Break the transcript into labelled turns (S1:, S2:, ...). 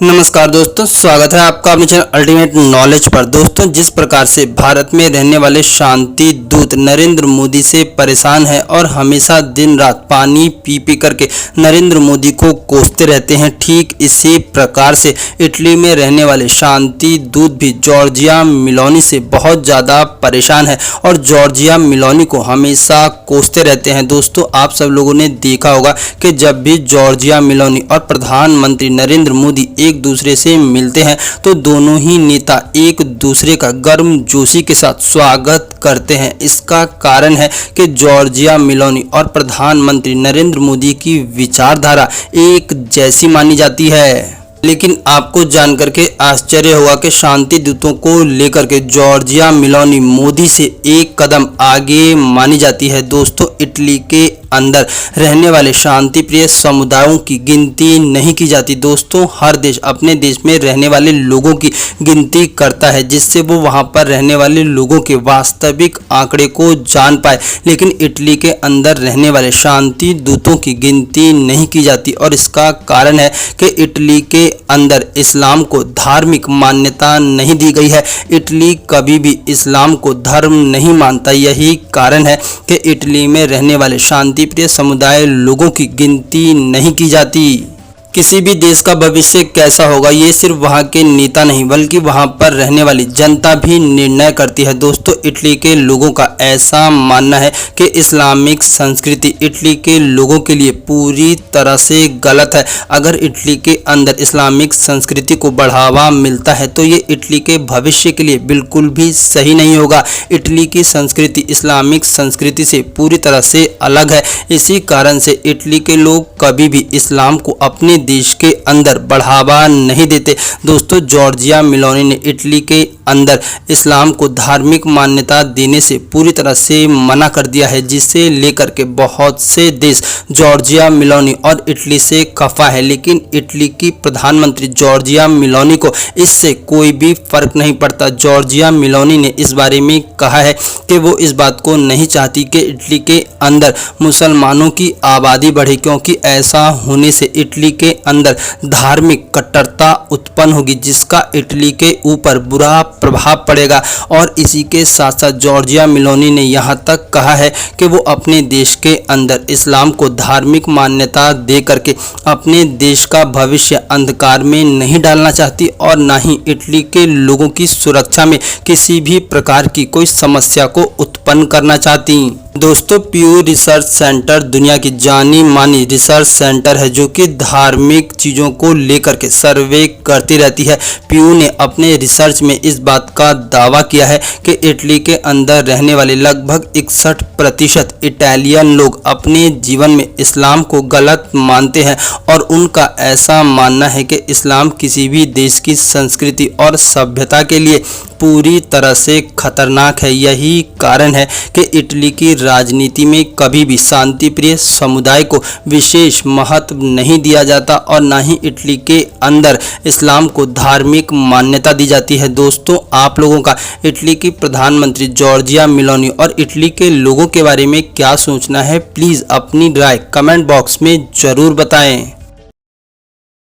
S1: नमस्कार दोस्तों, स्वागत है आपका अपने चैनल अल्टीमेट नॉलेज पर। दोस्तों, जिस प्रकार से भारत में रहने वाले शांति दूत नरेंद्र मोदी से परेशान हैं और हमेशा दिन रात पानी पी पी करके नरेंद्र मोदी को कोसते रहते हैं, ठीक इसी प्रकार से इटली में रहने वाले शांति दूत भी जॉर्जिया मेलोनी से बहुत ज़्यादा परेशान है और जॉर्जिया मेलोनी को हमेशा कोसते रहते हैं। दोस्तों, आप सब लोगों ने देखा होगा कि जब भी जॉर्जिया मेलोनी और प्रधानमंत्री नरेंद्र मोदी एक दूसरे से मिलते हैं तो दोनों ही नेता एक दूसरे का गर्मजोशी के साथ स्वागत करते हैं। इसका कारण है कि जॉर्जिया मेलोनी और प्रधानमंत्री नरेंद्र मोदी की विचारधारा एक जैसी मानी जाती है। लेकिन आपको जानकर के आश्चर्य होगा कि शांति दूतों को लेकर के जॉर्जिया मेलोनी मोदी से एक कदम आगे मानी जाती है। दोस्तों, इटली के अंदर रहने वाले शांति प्रिय समुदायों की गिनती नहीं की जाती। दोस्तों, हर देश अपने देश में रहने वाले लोगों की गिनती करता है जिससे वो वहां पर रहने वाले लोगों के वास्तविक आंकड़े को जान पाए, लेकिन इटली के अंदर रहने वाले शांति दूतों की गिनती नहीं की जाती और इसका कारण है कि इटली के अंदर इस्लाम को धार्मिक मान्यता नहीं दी गई है। इटली कभी भी इस्लाम को धर्म नहीं मानता। यही कारण है कि इटली में रहने वाले शांति प्रिय समुदाय लोगों की गिनती नहीं की जाती। किसी भी देश का भविष्य कैसा होगा ये सिर्फ वहाँ के नेता नहीं बल्कि वहाँ पर रहने वाली जनता भी निर्णय करती है। दोस्तों, इटली के लोगों का ऐसा मानना है कि इस्लामिक संस्कृति इटली के लोगों के लिए पूरी तरह से गलत है। अगर इटली के अंदर इस्लामिक संस्कृति को बढ़ावा मिलता है तो ये इटली के भविष्य के लिए बिल्कुल भी सही नहीं होगा। इटली की संस्कृति इस्लामिक संस्कृति से पूरी तरह से अलग है। इसी कारण से इटली के लोग कभी भी इस्लाम को अपने देश के अंदर बढ़ावा नहीं देते। दोस्तों, जॉर्जिया मेलोनी ने इटली के अंदर इस्लाम को धार्मिक मान्यता देने से पूरी तरह से मना कर दिया है, जिसे लेकर के बहुत से देश जॉर्जिया मेलोनी और इटली से खफा है। लेकिन इटली की प्रधानमंत्री जॉर्जिया मेलोनी को इससे कोई भी फर्क नहीं पड़ता। जॉर्जिया मेलोनी ने इस बारे में कहा है कि वो इस बात को नहीं चाहती कि इटली के अंदर मुसलमानों की आबादी बढ़े, क्योंकि ऐसा होने से इटली के अंदर धार्मिक कट्टरता उत्पन्न होगी जिसका इटली के ऊपर बुरा प्रभाव पड़ेगा। और इसी के साथ साथ जॉर्जिया मेलोनी ने यहाँ तक कहा है कि वो अपने देश के अंदर इस्लाम को धार्मिक मान्यता दे करके अपने देश का भविष्य अंधकार में नहीं डालना चाहती और ना ही इटली के लोगों की सुरक्षा में किसी भी प्रकार की कोई समस्या को उत्पन्न करना चाहती। दोस्तों, प्यू रिसर्च सेंटर दुनिया की जानी मानी रिसर्च सेंटर है जो कि धार्मिक चीज़ों को लेकर के सर्वे करती रहती है। प्यू ने अपने रिसर्च में इस बात का दावा किया है कि इटली के अंदर रहने वाले लगभग 61% इटालियन लोग अपने जीवन में इस्लाम को गलत मानते हैं और उनका ऐसा मानना है कि इस्लाम किसी भी देश की संस्कृति और सभ्यता के लिए पूरी तरह से खतरनाक है। यही कारण है कि इटली की राजनीति में कभी भी शांति प्रिय समुदाय को विशेष महत्व नहीं दिया जाता और ना ही इटली के अंदर इस्लाम को धार्मिक मान्यता दी जाती है। दोस्तों, आप लोगों का इटली की प्रधानमंत्री जॉर्जिया मेलोनी और इटली के लोगों के बारे में क्या सोचना है, प्लीज़ अपनी राय कमेंट बॉक्स में ज़रूर बताएं।